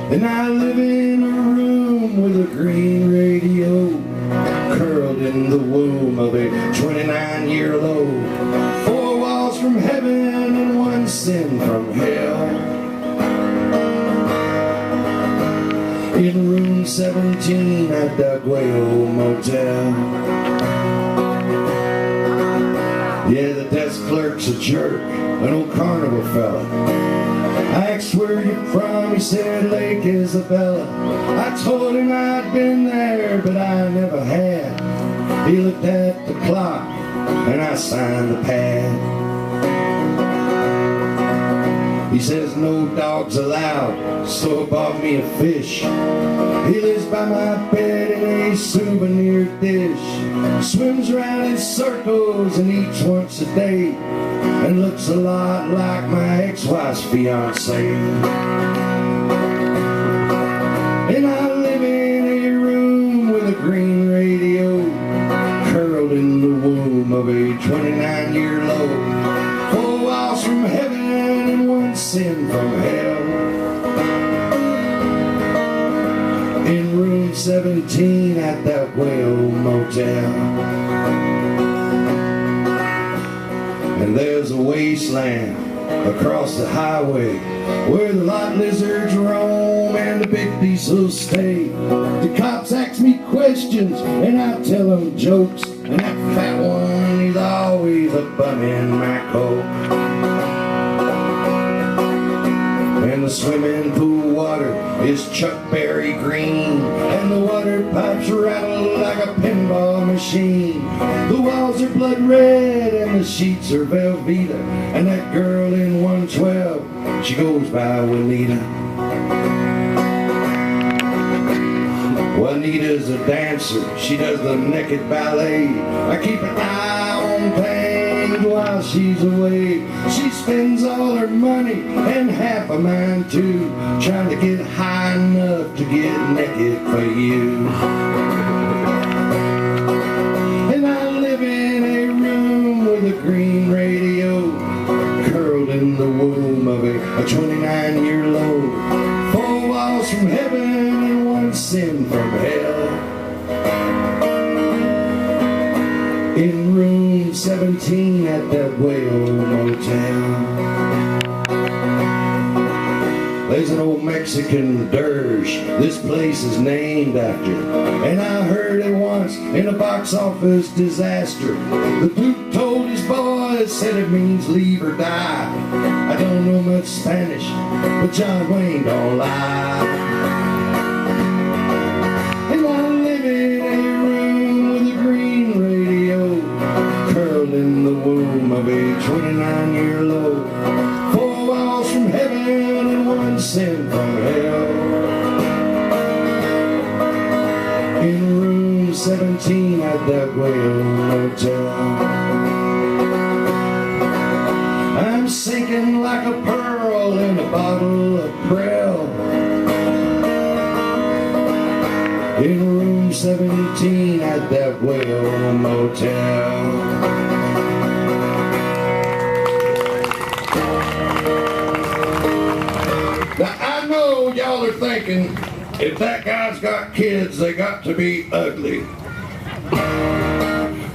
And I live in a room with a green radio, curled in the womb of a 29-year-old. 4 walls from heaven and 1 sin from hell. In room 17 at that way old motel. Yeah, the desk clerk's a jerk, an old carnival fella. I asked where you're from, he said Lake Isabella. I told him I'd been there, but I never had. He looked at the clock, and I signed the pad. He says no dogs allowed, so I bought me a fish. He lives by my bed in a souvenir dish. Swims around in circles and eats once a day, and looks a lot like my ex-wife's fiancé. And I live in a room with a green radio, curled in the womb of a 29-year-old. 4 walls from heaven and 1 sin from hell. In room 17 at that way old motel. And there's a wasteland across the highway where the lot lizards roam and the big diesels stay. The cops ask me questions and I tell them jokes, and that fat one, he's always a bum in my coat. And the swimming pool water is chuckberry green, and the water pipes rattle like a pinball machine. The walls are blood red and the sheets are Velveeta, and that girl in 112, she goes by Juanita. Juanita's a dancer, she does the naked ballet. I keep an eye on things while she's away. She spends all her money and half of mine too, trying to get high enough to get naked for you. And I live in a room with a green radio, curled in the womb of a 29-year-old. 4 walls from heaven and 1 sin from hell. In room 17 at that way old motel. There's an old Mexican dirge this place is named after, and I heard it once in a box office disaster. The Duke told his boys, said it means leave or die. I don't know much Spanish, but John Wayne don't lie. And I live in a room with a green radio, curled in the womb of a 29-year-old. 4 walls from heaven and 1 sin from hell. In room 17 at that whale motel. I'm sinking like a pearl in a bottle of Prel. In room 17 at that whale motel. Now I know y'all are thinking, if that guy's got kids, they got to be ugly.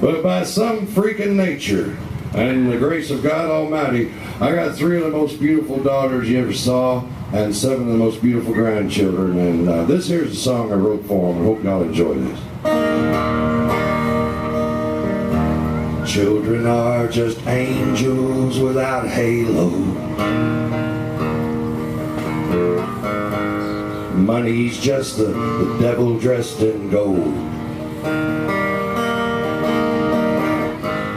But by some freaking nature and the grace of God Almighty, I got 3 of the most beautiful daughters you ever saw and 7 of the most beautiful grandchildren. And this here's a song I wrote for them. I hope y'all enjoy this. Children are just angels without halo. Money's just the devil dressed in gold.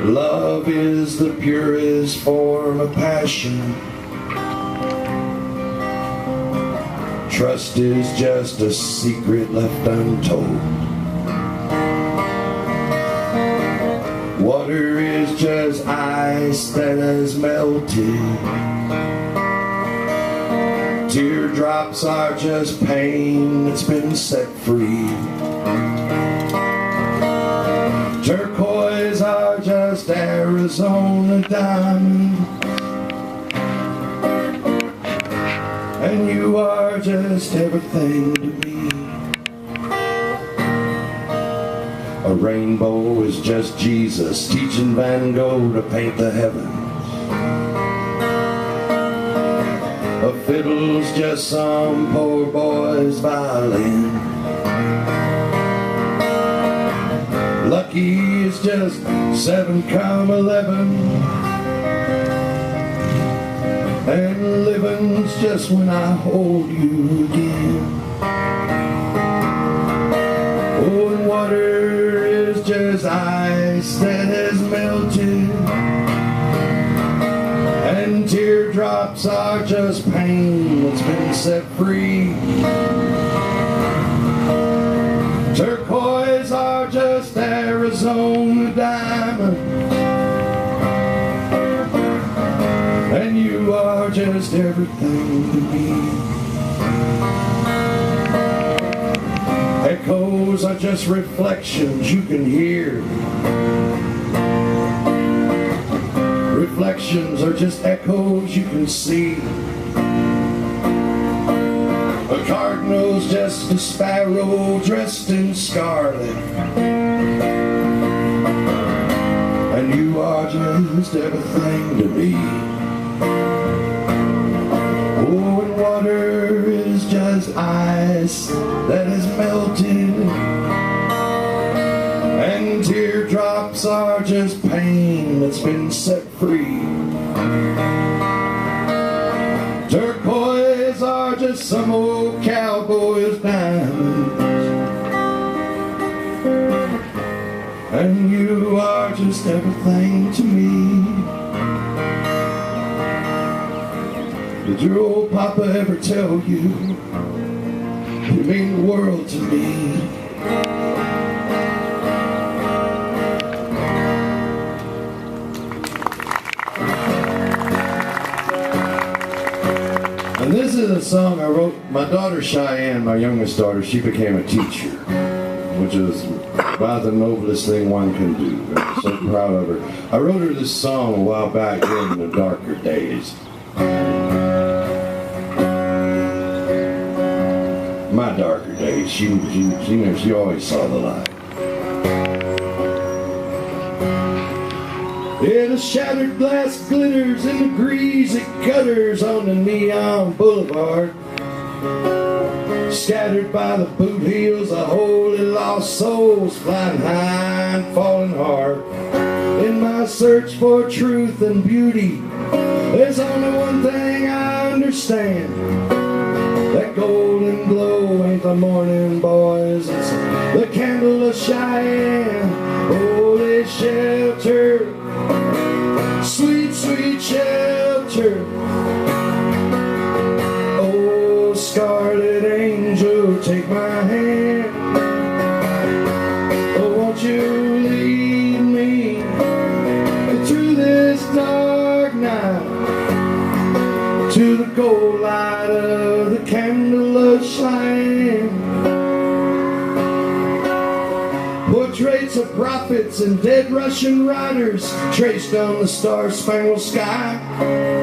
Love is the purest form of passion. Trust is just a secret left untold. Water is just ice that has melted. Teardrops are just pain that's been set free. Turquoise are just Arizona diamond. and you are just everything to me. A rainbow is just Jesus teaching Van Gogh to paint the heavens. A fiddle's just some poor boy's violin. Lucky is just 7,11. And living's just when I hold you again. Oh, and water is just ice that has melted. And teardrops are just pain that's been set free. Turquoise are just Arizona diamonds. And you are just everything to me. Echoes are just reflections you can hear. Reflections are just echoes you can see. A cardinal's just a sparrow dressed in scarlet. And you are just everything to me. Oh, and water is just ice that has melted. And teardrops are just pain that's been set free. Turquoise are just some old cowboy's diamonds. And you are just everything to me. Did your old papa ever tell you you mean the world to me? And this is a song I wrote. My daughter Cheyenne, my youngest daughter, she became a teacher, which is about the noblest thing one can do. I'm so proud of her. I wrote her this song a while back in the darker days. My darker days, she always saw the light. Yeah, the shattered glass glitters in the greasy gutters on the neon boulevard. Scattered by the boot heels of holy lost souls, flying high and falling hard. In my search for truth and beauty, there's only one thing I understand. That golden glow ain't the morning, boys, it's the candle of Cheyenne. Holy shelter, sweet, sweet shelter. Oh, scarlet angel, take my hand. Oh, won't you lead me through this dark night to the gold light of the candle of Cheyenne. Portraits of prophets and dead Russian riders traced on the star-spangled sky,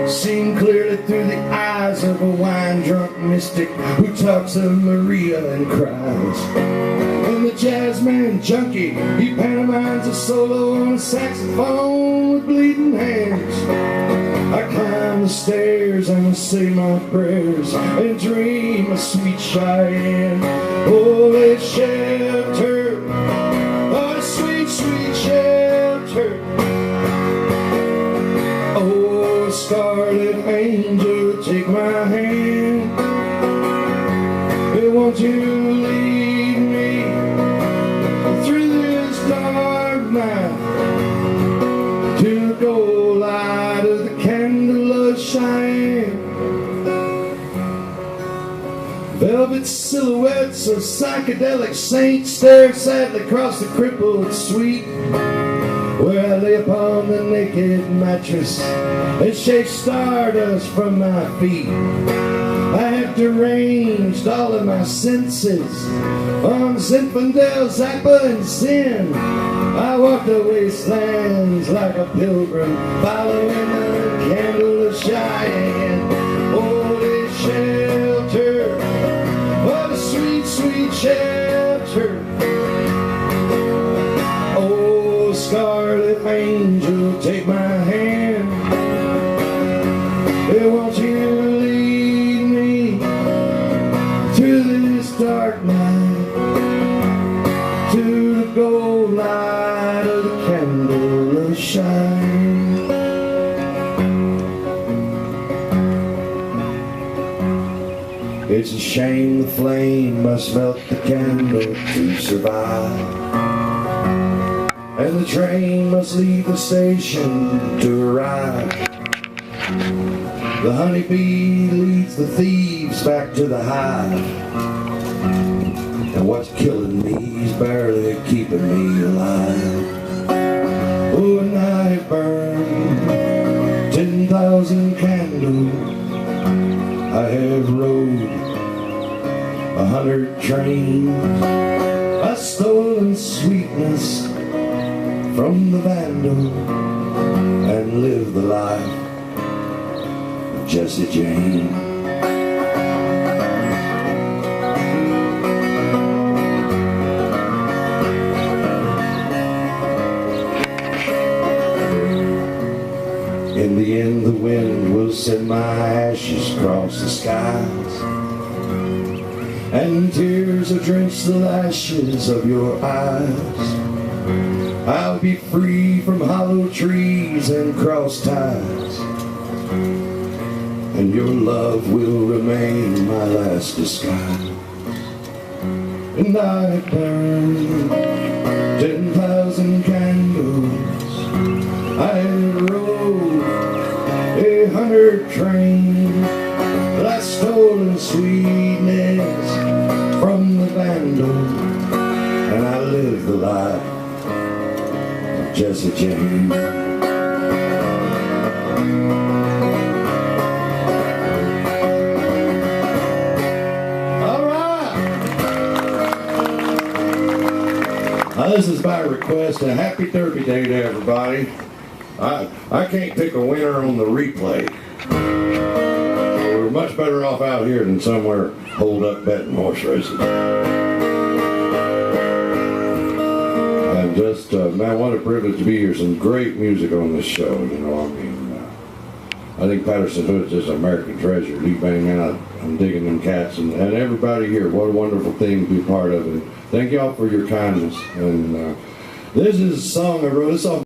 seen clearly through the eyes of a wine-drunk mystic who talks of Maria and cries. And the jazzman junkie, he pantomimes a solo on a saxophone with bleeding hands. I climb the stairs and say my prayers and dream of sweet Cheyenne. Holy shelter, oh sweet, sweet shelter. Oh, scarlet angel, take my hand. Won't you lead me through this dark night to the gold light of the candle of Cheyenne. Velvet silhouettes of psychedelic saints stare sadly across the crippled suite, where I lay upon the naked mattress and shake stardust from my feet. I have deranged all of my senses on Zinfandel, Zappa, and Zen. I walk the wastelands like a pilgrim, following the candle of Cheyenne. Holy shit. It's a shame the flame must melt the candle to survive, and the train must leave the station to arrive. The honeybee leads the thieves back to the hive, and what's killing me is barely keeping me alive. Oh, and I burn 10,000 candles. I have rode 100 trains. I've stolen sweetness from the vandal and lived the life of Jesse James. In the end, the wind will send my ashes across the skies, and tears will drench the lashes of your eyes. I'll be free from hollow trees and cross ties, and your love will remain my last disguise. And I burn 10,000 candles. I rode 100 trains. I stolen sweetness from the vandal, and I live the life of Jesse James. All right. Now this is by request, and happy Derby Day to everybody. I can't pick a winner on the replay. We're much better off out here than somewhere holed up betting horse racing. And just, man, what a privilege to be here. Some great music on this show, you know. I mean, I think Patterson Hood's just an American treasure. Lee Bang out, I'm digging them cats, and everybody here. What a wonderful thing to be part of. And thank y'all for your kindness. And this is a song I wrote. This song